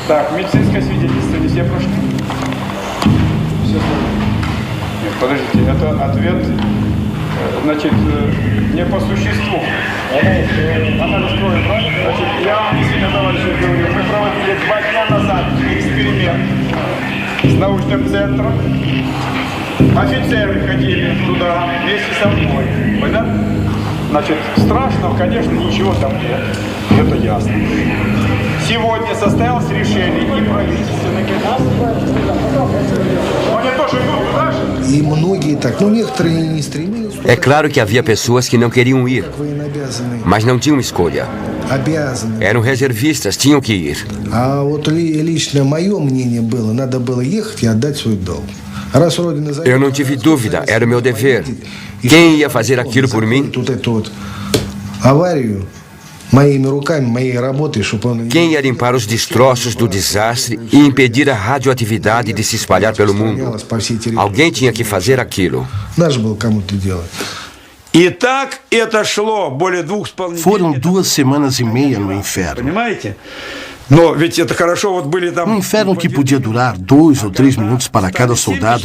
Так, медицинское свидетельство не все прошли? Все. Нет, подождите, это ответ, значит, не по существу. Она раскроет, правильно? Значит, я вам действительно, товарищи, говорю, мы проводили 2 дня назад эксперимент с научным центром. Офицеры ходили туда вместе со мной. Понятно? Значит, страшного, конечно, ничего там нет. Это ясно. Сегодня состоялось решение и правительственных. E многие так, ну некоторые не стремились. É claro que havia pessoas que não queriam ir, mas não tinham escolha. Eram reservistas, tinham que ir. А вот лично мое мнение было, надо было ехать и отдать свой долг. Раз Родина за... Eu não tive dúvida, era o meu dever. Quem ia fazer aquilo por mim? Аварию моими руками, моей работой, чтобы он... Quem ia limpar os destroços do desastre e impedir a radioatividade de se espalhar pelo mundo? Alguém tinha que fazer aquilo. Надо было кому-то делать. E так это шло более 2,5 Foram 2 semanas e meia no inferno. Понимаете? Но ведь это хорошо, вот были там... Um inferno que podia durar 2 ou 3 minutos para cada soldado,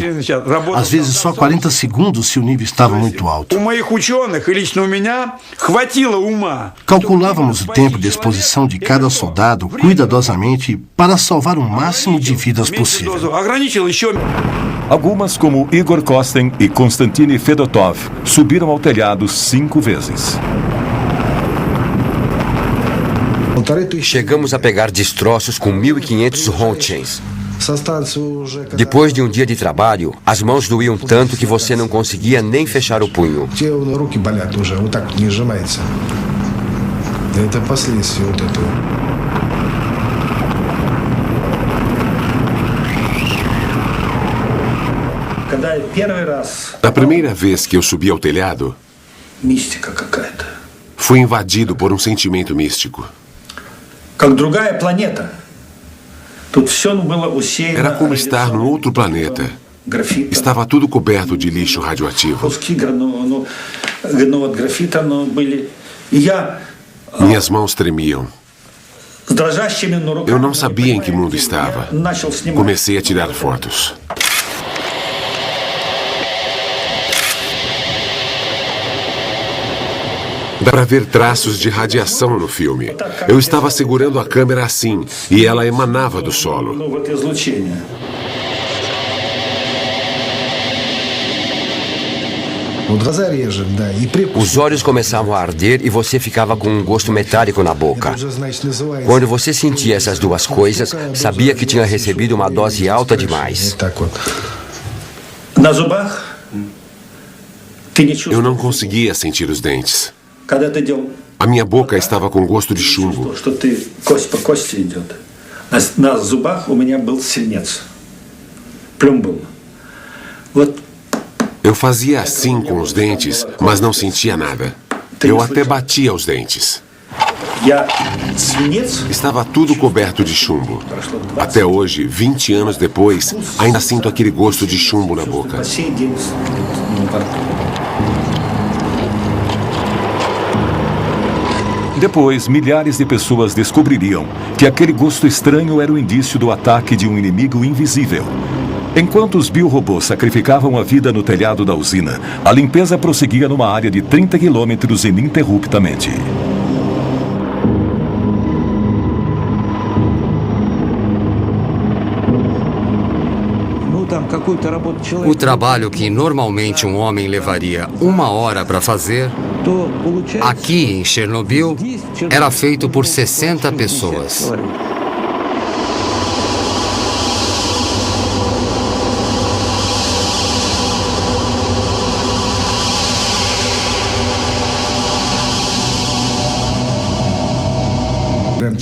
às vezes só 40 segundos se o nível estava muito alto. У моих ученых и лично у меня хватило ума. Calculávamos o tempo de exposição de cada soldado cuidadosamente para salvar o máximo de vidas possível. Ограничил еще... Algumas, como Igor Kosten e Konstantin Fedotov, subiram ao telhado 5 vezes. Chegamos a pegar destroços com 1.500 Rontgens. Depois de um dia de trabalho, as mãos doíam tanto que você não conseguia nem fechar o punho. A primeira vez que eu subi ao telhado, fui invadido por um sentimento místico. Era como estar num outro planeta. Estava tudo coberto de lixo radioativo. Minhas mãos tremiam. Eu não sabia em que mundo estava. Comecei a tirar fotos. Dá para ver traços de radiação no filme. Eu estava segurando a câmera assim, e ela emanava do solo. Os olhos começavam a arder e você ficava com um gosto metálico na boca. Quando você sentia essas duas coisas, sabia que tinha recebido uma dose alta demais. Eu não conseguia sentir os dentes. A minha boca estava com gosto de chumbo. Eu fazia assim com os dentes, mas não sentia nada. Eu até batia os dentes. Estava tudo coberto de chumbo. Até hoje, 20 anos depois, ainda sinto aquele gosto de chumbo na boca. Depois, milhares de pessoas descobririam que aquele gosto estranho era o indício do ataque de um inimigo invisível. Enquanto os biorobôs sacrificavam a vida no telhado da usina, a limpeza prosseguia numa área de 30 quilômetros ininterruptamente. O trabalho que normalmente um homem levaria 1 hora para fazer, aqui em Chernobyl, era feito por 60 pessoas.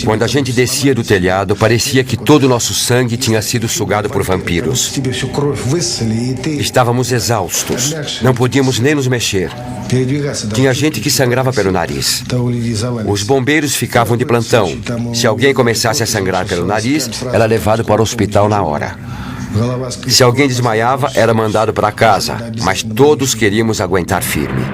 Quando a gente descia do telhado, parecia que todo o nosso sangue tinha sido sugado por vampiros. Estávamos exaustos. Não podíamos nem nos mexer. Tinha gente que sangrava pelo nariz. Os bombeiros ficavam de plantão. Se alguém começasse a sangrar pelo nariz, era levado para o hospital na hora. Se alguém desmaiava, era mandado para casa. Mas todos queríamos aguentar firme.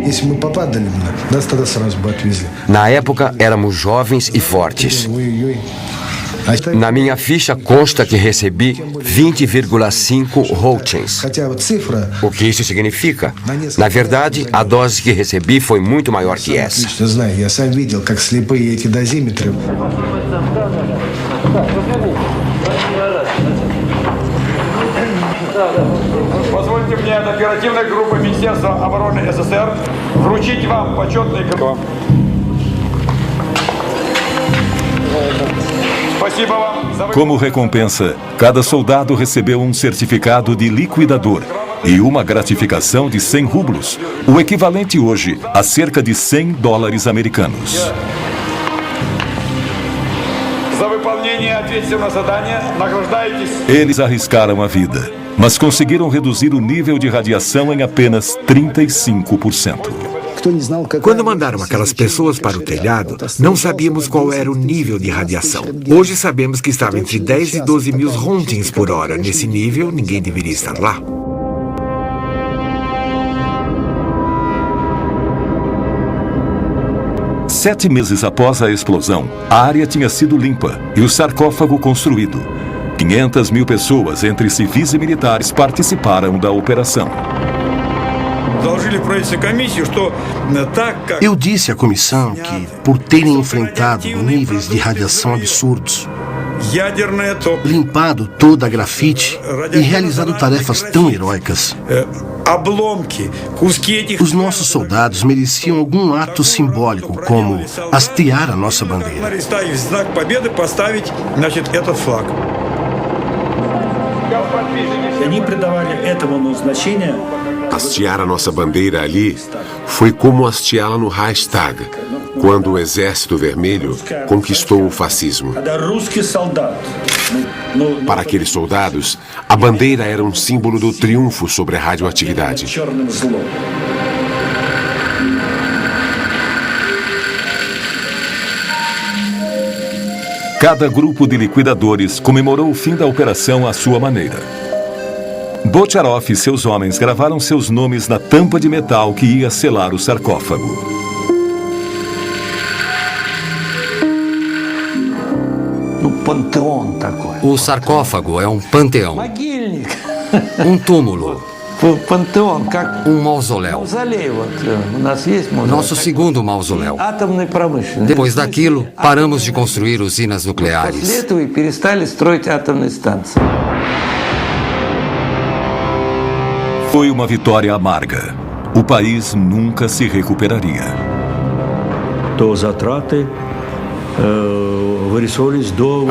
Если мы попадали, нас тогда сразу бы отвезли. Na época, éramos jovens e fortes. Na minha ficha consta que recebi 20,5 Roentgens. Хотя вот цифра... O que isso significa? Na verdade, a dose que recebi foi muito maior que essa. Отлично знаю, я сам видел, как слепые эти дозиметры. Позвольте мне от оперативной группы Министерства обороны СССР вручить вам почетный грамоту. Спасибо вам за... Como recompensa, cada soldado recebeu um certificado de liquidador e uma gratificação de 100 rublos, o equivalente hoje a cerca de $100 americanos. За выполнение ответственного задания награждаетесь. Eles arriscaram a vida, mas conseguiram reduzir o nível de radiação em apenas 35%. Quando mandaram aquelas pessoas para o telhado, não sabíamos qual era o nível de radiação. Hoje sabemos que estava entre 10 e 12 mil Roentgens por hora. Nesse nível, ninguém deveria estar lá. Sete meses após a explosão, a área tinha sido limpa e o sarcófago construído. 500 mil pessoas, entre civis e militares, participaram da operação. Eu disse à comissão que, por terem enfrentado níveis de radiação absurdos, limpado toda a grafite e realizado tarefas tão heróicas, os nossos soldados mereciam algum ato simbólico, como hastear a nossa bandeira. Hastear a nossa bandeira ali foi como hasteá-la no Reichstag, quando o Exército Vermelho conquistou o fascismo. Para aqueles soldados, a bandeira era um símbolo do triunfo sobre a radioatividade. Cada grupo de liquidadores comemorou o fim da operação à sua maneira. Bocharov e seus homens gravaram seus nomes na tampa de metal que ia selar o sarcófago. O sarcófago é um panteão. Um túmulo. Um mausoléu. Nosso segundo mausoléu. Depois daquilo, paramos de construir usinas nucleares. Foi uma vitória amarga. O país nunca se recuperaria.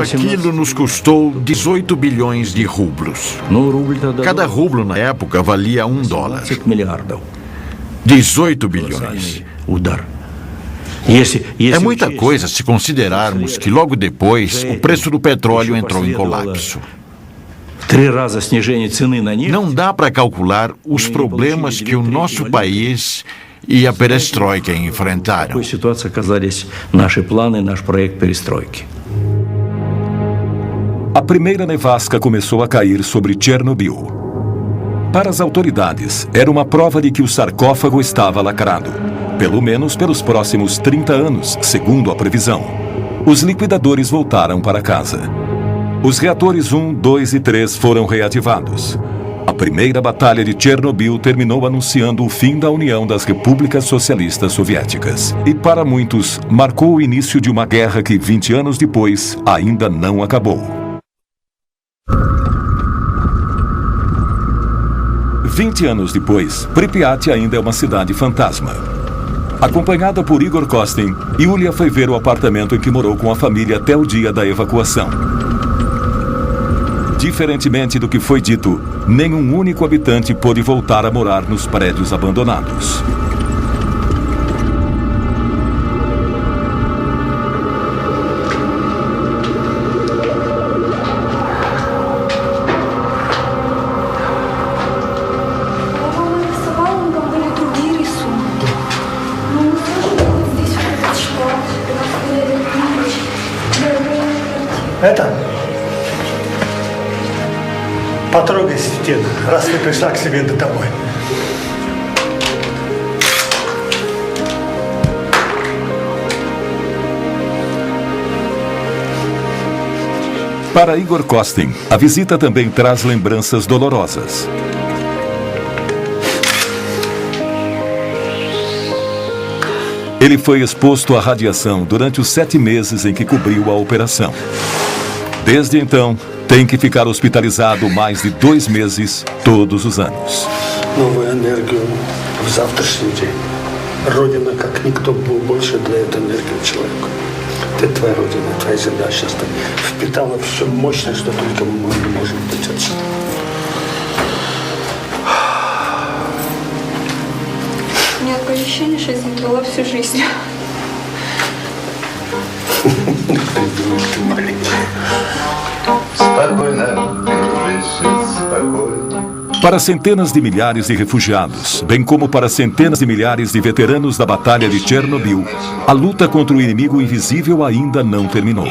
Aquilo nos custou 18 bilhões de rublos. Cada rublo na época valia $1. 18 bilhões. É muita coisa se considerarmos que logo depois o preço do petróleo entrou em colapso. Não dá para calcular os problemas que o nosso país e a perestroika enfrentaram. A primeira nevasca começou a cair sobre Chernobyl. Para as autoridades, era uma prova de que o sarcófago estava lacrado, pelo menos pelos próximos 30 anos, segundo a previsão. Os liquidadores voltaram para casa. Os reatores 1, 2 e 3 foram reativados. A primeira batalha de Chernobyl terminou anunciando o fim da União das Repúblicas Socialistas Soviéticas. E para muitos, marcou o início de uma guerra que, 20 anos depois, ainda não acabou. 20 anos depois, Pripyat ainda é uma cidade fantasma. Acompanhada por Igor Kostin, Yulia foi ver o apartamento em que morou com a família até o dia da evacuação. Diferentemente do que foi dito, nenhum único habitante pôde voltar a morar nos prédios abandonados. Потрогай стену, раз ты пришла к себе домой. Para Igor Kostin, a visita também traz lembranças dolorosas. Ele foi exposto à radiação durante os 7 meses em que cobriu a operação. Desde então, tem que ficar hospitalizado mais de 2 meses todos os anos. Новую энергию в завтрашний день. Родина, как никто, больше дает энергию человеку. Это твоя родина, твоя земля сейчас впитала все мощное, что только мы можем дать отсюда. У меня такое ощущение, что я здесь была всю жизнь. Спокойно, спокойно. Para centenas de milhares de refugiados, bem como para centenas de milhares de veteranos da Batalha de Chernobyl, a luta contra o inimigo invisível ainda não terminou.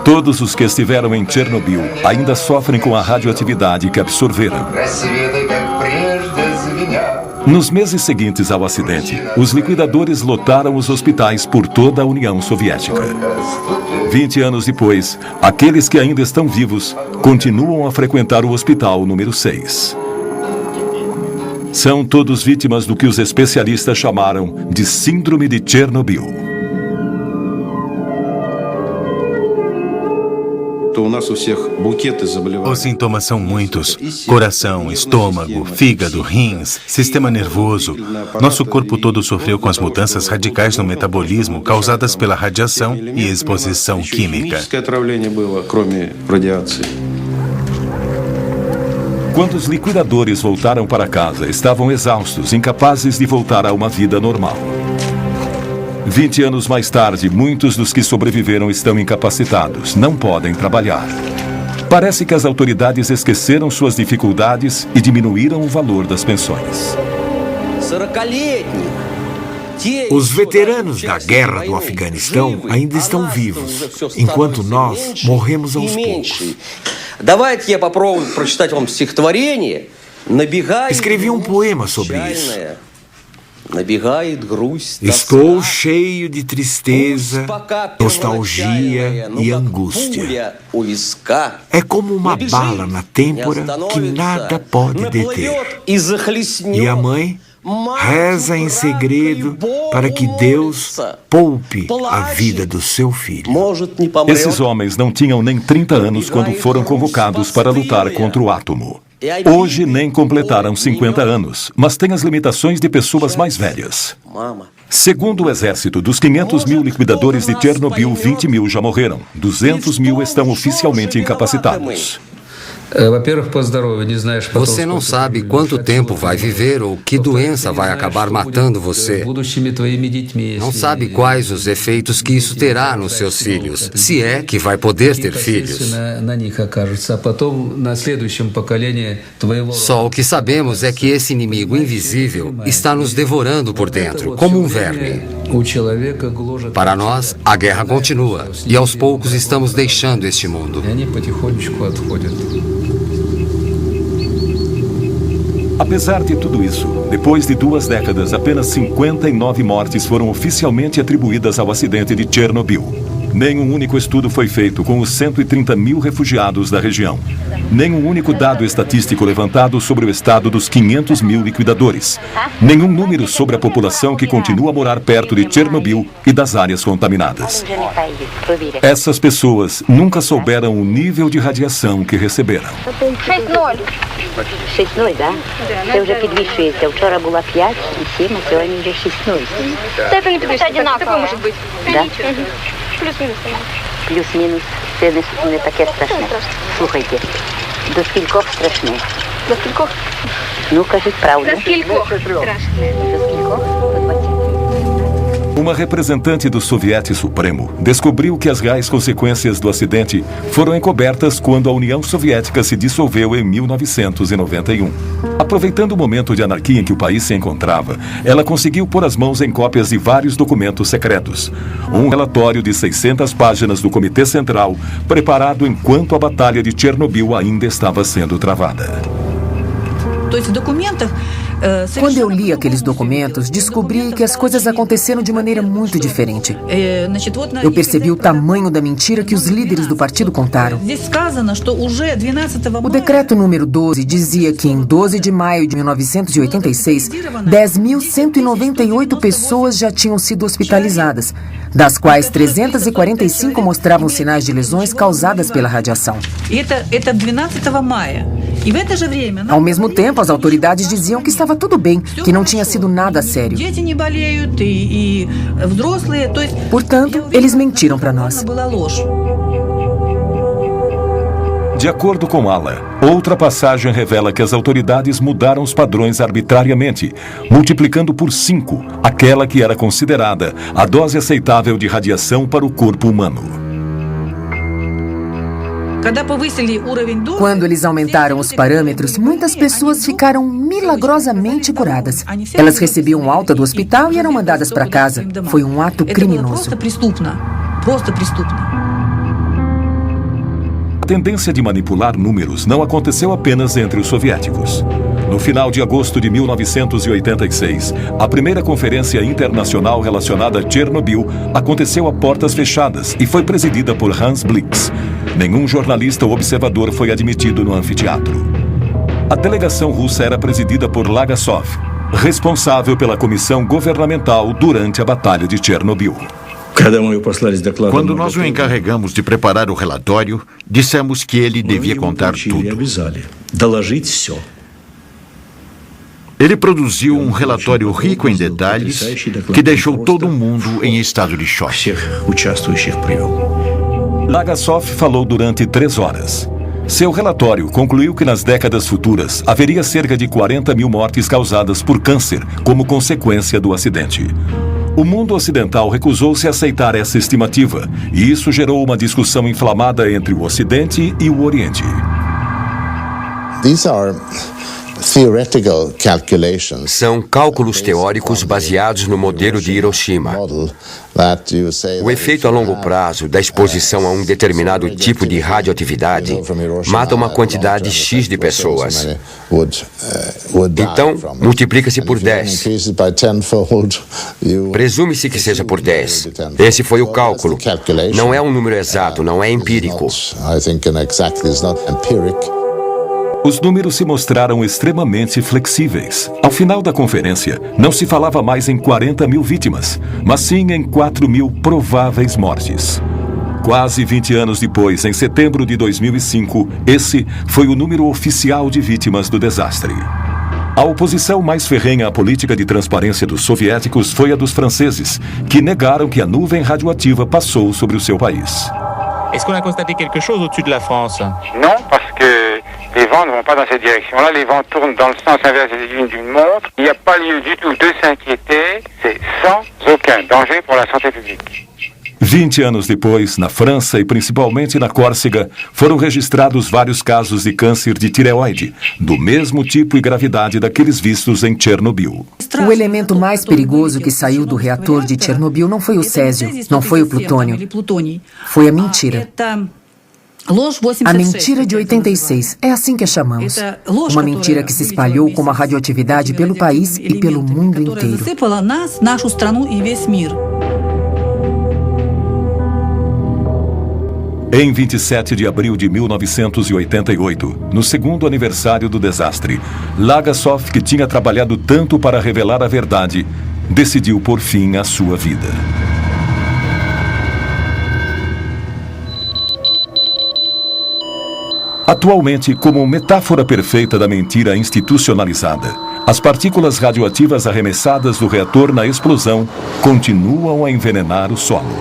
Todos os que estiveram em Chernobyl ainda sofrem com a radioatividade que absorveram. Nos meses seguintes ao acidente, os liquidadores lotaram os hospitais por toda a União Soviética. 20 anos depois, aqueles que ainda estão vivos continuam a frequentar o hospital número 6. São todos vítimas do que os especialistas chamaram de Síndrome de Chernobyl. Os sintomas são muitos: coração, estômago, fígado, rins, sistema nervoso. Nosso corpo todo sofreu com as mudanças radicais no metabolismo causadas pela radiação e exposição química. Quando os liquidadores voltaram para casa, estavam exaustos, incapazes de voltar a uma vida normal. 20 anos mais tarde, muitos dos que sobreviveram estão incapacitados, não podem trabalhar. Parece que as autoridades esqueceram suas dificuldades e diminuíram o valor das pensões. Os veteranos da guerra do Afeganistão ainda estão vivos, enquanto nós morremos aos poucos. Escrevi um poema sobre isso. Estou cheio de tristeza, nostalgia e angústia. É como uma bala na têmpora que nada pode deter. E a mãe reza em segredo para que Deus poupe a vida do seu filho. Esses homens não tinham nem 30 anos quando foram convocados para lutar contra o átomo. Hoje nem completaram 50 anos, mas têm as limitações de pessoas mais velhas. Segundo o exército, dos 500 mil liquidadores de Chernobyl, 20 mil já morreram. 200 mil estão oficialmente incapacitados. Você não sabe quanto tempo vai viver ou que doença vai acabar matando você. Não sabe quais os efeitos que isso terá nos seus filhos, se é que vai poder ter filhos. Só o que sabemos é que esse inimigo invisível está nos devorando por dentro, como um verme. Para nós, a guerra continua e aos poucos estamos deixando este mundo. Apesar de tudo isso, depois de 2 décadas, apenas 59 mortes foram oficialmente atribuídas ao acidente de Chernobyl. Nenhum único estudo foi feito com os 130 mil refugiados da região. Nenhum único dado estatístico levantado sobre o estado dos 500 mil liquidadores. Nenhum número sobre a população que continua a morar perto de Chernobyl e das áreas contaminadas. Essas pessoas nunca souberam o nível de radiação que receberam. 6-0, да? Це вже підвищується. Вчора була 5 і 7, а сьогодні вже 6-0. Це не підвищується, такое може бути. Да? Плюс-мінус. Плюс-мінус. Це не таке страшне. Слухайте, до скількох страшне? До скількох? Ну, кажіть правду. До скількох страшне? До скількох? До 20. Uma representante do Soviete Supremo descobriu que as reais consequências do acidente foram encobertas quando a União Soviética se dissolveu em 1991. Aproveitando o momento de anarquia em que o país se encontrava, ela conseguiu pôr as mãos em cópias de vários documentos secretos. Um relatório de 600 páginas do Comitê Central, preparado enquanto a Batalha de Chernobyl ainda estava sendo travada. То есть в документах Quando eu li aqueles documentos, descobri que as coisas aconteceram de maneira muito diferente. Eu percebi o tamanho da mentira que os líderes do partido contaram. O decreto número 12 dizia que em 12 de maio de 1986, 10.198 pessoas já tinham sido hospitalizadas, das quais 345 mostravam sinais de lesões causadas pela radiação. Ao mesmo tempo, as autoridades diziam que estava tudo bem, que não tinha sido nada sério. Portanto, eles mentiram para nós. De acordo com Ala, outra passagem revela que as autoridades mudaram os padrões arbitrariamente, multiplicando por 5 aquela que era considerada a dose aceitável de radiação para o corpo humano. Quando eles aumentaram os parâmetros, muitas pessoas ficaram milagrosamente curadas. Elas recebiam alta do hospital e eram mandadas para casa. Foi um ato criminoso. A tendência de manipular números não aconteceu apenas entre os soviéticos. No final de agosto de 1986, a primeira conferência internacional relacionada a Chernobyl aconteceu a portas fechadas e foi presidida por Hans Blix. Nenhum jornalista ou observador foi admitido no anfiteatro. A delegação russa era presidida por Lagasov, responsável pela comissão governamental durante a Batalha de Chernobyl. Quando nós o encarregamos de preparar o relatório, dissemos que ele devia contar tudo. Ele produziu um relatório rico em detalhes que deixou todo mundo em estado de choque. Lagasov falou durante 3 horas. Seu relatório concluiu que nas décadas futuras haveria cerca de 40 mil mortes causadas por câncer como consequência do acidente. O mundo ocidental recusou-se a aceitar essa estimativa, e isso gerou uma discussão inflamada entre o Ocidente e o Oriente. São cálculos teóricos baseados no modelo de Hiroshima. O efeito a longo prazo da exposição a um determinado tipo de radioatividade mata uma quantidade X de pessoas. Então, multiplica-se por 10. Presume-se que seja por 10. Esse foi o cálculo. Não é um número exato, não é empírico. Os números se mostraram extremamente flexíveis. Ao final da conferência, não se falava mais em 40 mil vítimas, mas sim em 4 mil prováveis mortes. Quase 20 anos depois, em setembro de 2005, esse foi o número oficial de vítimas do desastre. A oposição mais ferrenha à política de transparência dos soviéticos foi a dos franceses, que negaram que a nuvem radioativa passou sobre o seu país. Est-ce qu'on a constaté quelque chose au-dessus de la France? Non, parce que les vents ne vont pas dans cette direction-là. Les vents tournent dans le sens inverse d'une montre. Il n'y a pas lieu du tout de s'inquiéter. C'est sans aucun danger pour la santé publique. 20 anos depois, na França e principalmente na Córcega, foram registrados vários casos de câncer de tireoide, do mesmo tipo e gravidade daqueles vistos em Chernobyl. O elemento mais perigoso que saiu do reator de Chernobyl não foi o césio, não foi o plutônio. Foi a mentira. A mentira de 86, é assim que a chamamos. Uma mentira que se espalhou como a radioatividade pelo país e pelo mundo inteiro. Em 27 de abril de 1988, no segundo aniversário do desastre, Lagasov, que tinha trabalhado tanto para revelar a verdade, decidiu pôr fim à sua vida. Atualmente, como metáfora perfeita da mentira institucionalizada, as partículas radioativas arremessadas do reator na explosão continuam a envenenar o solo.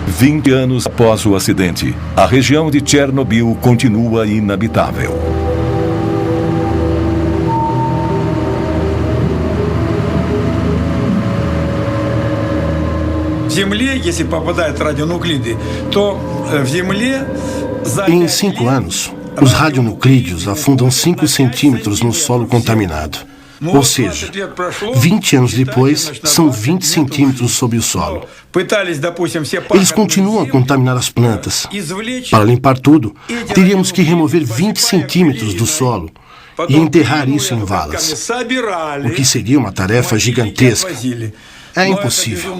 20 anos após o acidente, a região de Chernobyl continua inabitável. Em 5 anos, os radionuclídeos afundam 5 centímetros no solo contaminado. Ou seja, 20 anos depois, são 20 centímetros sob o solo. Eles continuam a contaminar as plantas. Para limpar tudo, teríamos que remover 20 centímetros do solo e enterrar isso em valas, o que seria uma tarefa gigantesca. É impossível.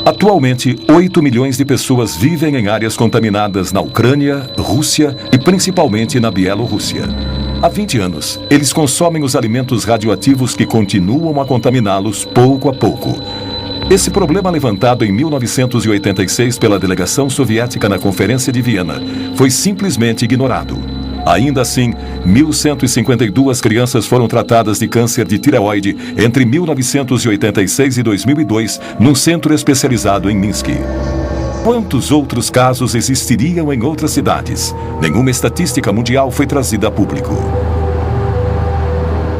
Atualmente, 8 milhões de pessoas vivem em áreas contaminadas na Ucrânia, Rússia e principalmente na Bielorrússia. Há 20 anos, eles consomem os alimentos radioativos que continuam a contaminá-los pouco a pouco. Esse problema, levantado em 1986 pela delegação soviética na Conferência de Viena, foi simplesmente ignorado. Ainda assim, 1.152 crianças foram tratadas de câncer de tireoide entre 1986 e 2002 num centro especializado em Minsk. Quantos outros casos existiriam em outras cidades? Nenhuma estatística mundial foi trazida a público.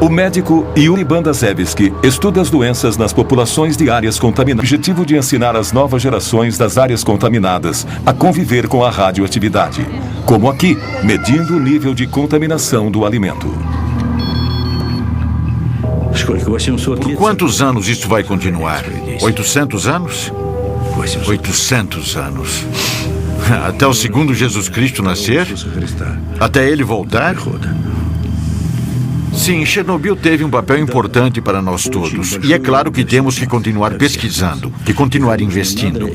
O médico Yuri Bandazevski estuda as doenças nas populações de áreas contaminadas. O objetivo de ensinar as novas gerações das áreas contaminadas a conviver com a radioatividade. Como aqui, medindo o nível de contaminação do alimento. Por quantos anos isso vai continuar? 800 anos? 800 anos. Até o segundo Jesus Cristo nascer? Até ele voltar? Sim, Chernobyl teve um papel importante para nós todos. E é claro que temos que continuar pesquisando, que continuar investindo.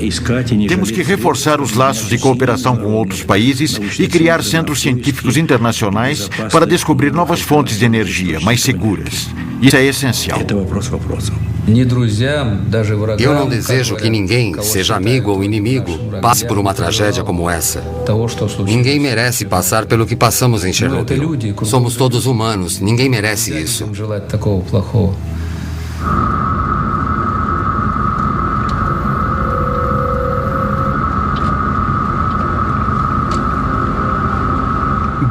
Temos que reforçar os laços de cooperação com outros países e criar centros científicos internacionais para descobrir novas fontes de energia mais seguras. Isso é essencial. Eu não desejo que ninguém, seja amigo ou inimigo, passe por uma tragédia como essa. Ninguém merece passar pelo que passamos em Chernobyl. Somos todos humanos, ninguém merece isso.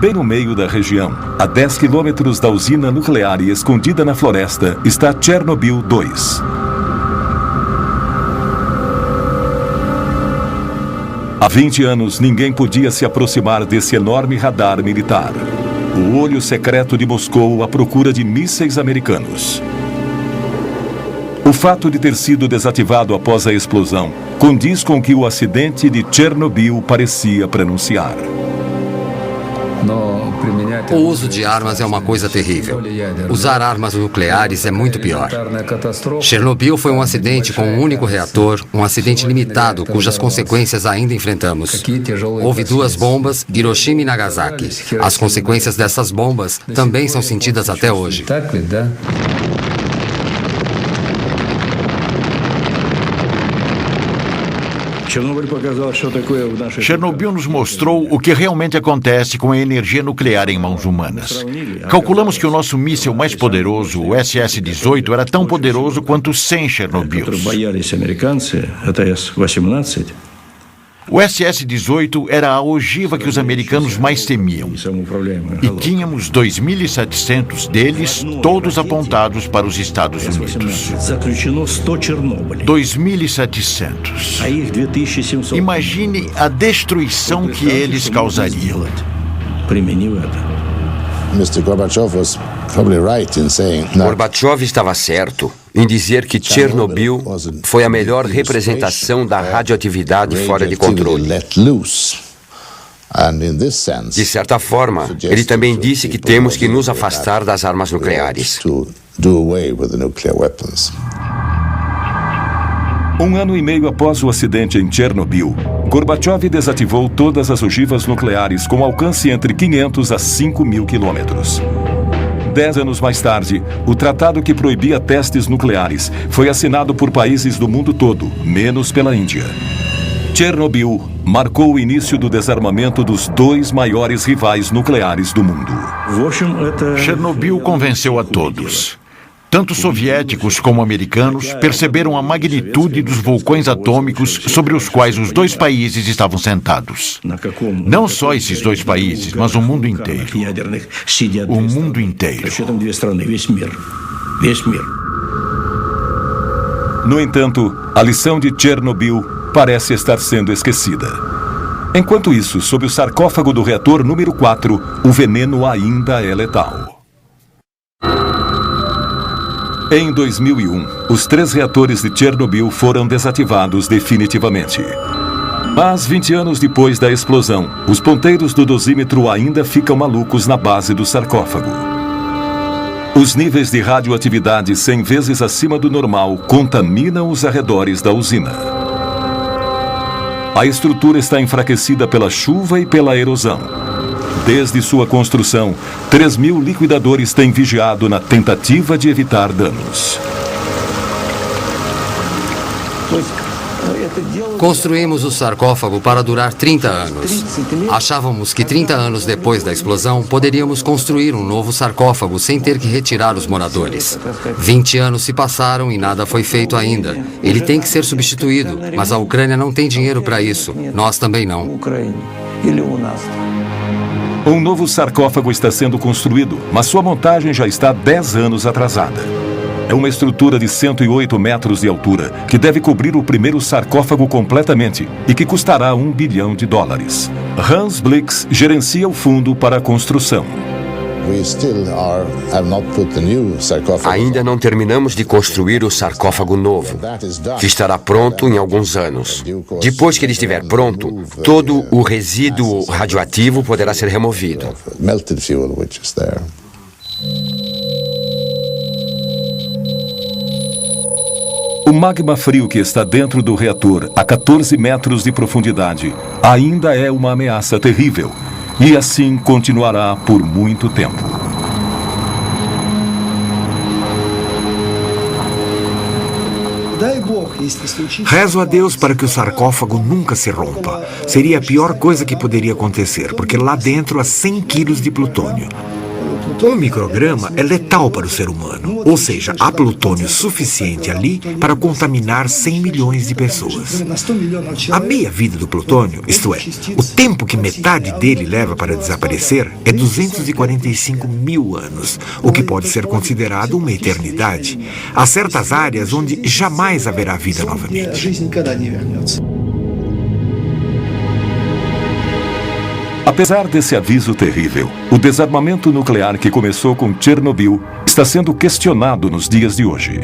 Bem no meio da região, a 10 quilômetros da usina nuclear e escondida na floresta, está Chernobyl 2. Há 20 anos, ninguém podia se aproximar desse enorme radar militar. O olho secreto de Moscou à procura de mísseis americanos. O fato de ter sido desativado após a explosão condiz com o que o acidente de Chernobyl parecia prenunciar. O uso de armas é uma coisa terrível. Usar armas nucleares é muito pior. Chernobyl foi um acidente com um único reator, um acidente limitado, cujas consequências ainda enfrentamos. Houve 2 bombas, Hiroshima e Nagasaki. As consequências dessas bombas também são sentidas até hoje. Chernobyl nos mostrou o que realmente acontece com a energia nuclear em mãos humanas. Calculamos que o nosso míssil mais poderoso, o SS-18, era tão poderoso quanto 100 Chernobyls. O SS-18 era a ogiva que os americanos mais temiam. E tínhamos 2.700 deles, todos apontados para os Estados Unidos. 2.700. Imagine a destruição que eles causariam. Gorbachev estava certo em dizer que Chernobyl foi a melhor representação da radioatividade fora de controle. De certa forma, ele também disse que temos que nos afastar das armas nucleares. 1 ano e meio após o acidente em Chernobyl, Gorbachev desativou todas as ogivas nucleares com alcance entre 500 a 5.000 quilômetros. 10 anos mais tarde, o tratado que proibia testes nucleares foi assinado por países do mundo todo, menos pela Índia. Chernobyl marcou o início do desarmamento dos 2 maiores rivais nucleares do mundo. Chernobyl convenceu a todos. Tanto soviéticos como americanos perceberam a magnitude dos vulcões atômicos sobre os quais os 2 países estavam sentados. Não só esses 2 países, mas o mundo inteiro. O mundo inteiro. No entanto, a lição de Chernobyl parece estar sendo esquecida. Enquanto isso, sob o sarcófago do reator número 4, o veneno ainda é letal. Em 2001, os 3 reatores de Chernobyl foram desativados definitivamente. Mas 20 anos depois da explosão, os ponteiros do dosímetro ainda ficam malucos na base do sarcófago. Os níveis de radioatividade 100 vezes acima do normal contaminam os arredores da usina. A estrutura está enfraquecida pela chuva e pela erosão. Desde sua construção, 3.000 liquidadores têm vigiado na tentativa de evitar danos. Construímos o sarcófago para durar 30 anos. Achávamos que 30 anos depois da explosão, poderíamos construir um novo sarcófago sem ter que retirar os moradores. 20 anos se passaram e nada foi feito ainda. Ele tem que ser substituído, mas a Ucrânia não tem dinheiro para isso. Nós também não. Um novo sarcófago está sendo construído, mas sua montagem já está 10 anos atrasada. É uma estrutura de 108 metros de altura que deve cobrir o primeiro sarcófago completamente e que custará $1 bilhão. Hans Blix gerencia o fundo para a construção. Ainda não terminamos de construir o sarcófago novo, que estará pronto em alguns anos. Depois que ele estiver pronto, todo o resíduo radioativo poderá ser removido. O magma frio que está dentro do reator, a 14 metros de profundidade, ainda é uma ameaça terrível. E assim continuará por muito tempo. Rezo a Deus para que o sarcófago nunca se rompa. Seria a pior coisa que poderia acontecer, porque lá dentro há 100 quilos de plutônio. Um micrograma é letal para o ser humano, ou seja, há plutônio suficiente ali para contaminar 100 milhões de pessoas. A meia-vida do plutônio, isto é, o tempo que metade dele leva para desaparecer, é 245 mil anos, o que pode ser considerado uma eternidade. Há certas áreas onde jamais haverá vida novamente. Apesar desse aviso terrível, o desarmamento nuclear que começou com Chernobyl está sendo questionado nos dias de hoje.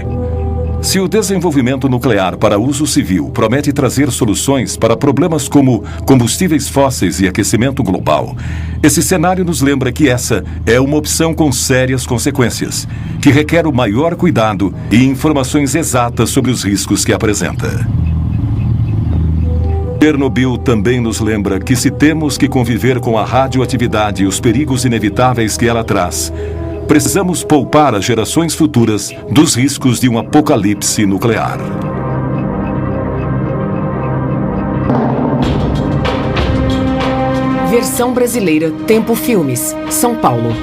Se o desenvolvimento nuclear para uso civil promete trazer soluções para problemas como combustíveis fósseis e aquecimento global, esse cenário nos lembra que essa é uma opção com sérias consequências, que requer o maior cuidado e informações exatas sobre os riscos que apresenta. Chernobyl também nos lembra que se temos que conviver com a radioatividade e os perigos inevitáveis que ela traz, precisamos poupar as gerações futuras dos riscos de um apocalipse nuclear. Versão brasileira, Tempo Filmes, São Paulo.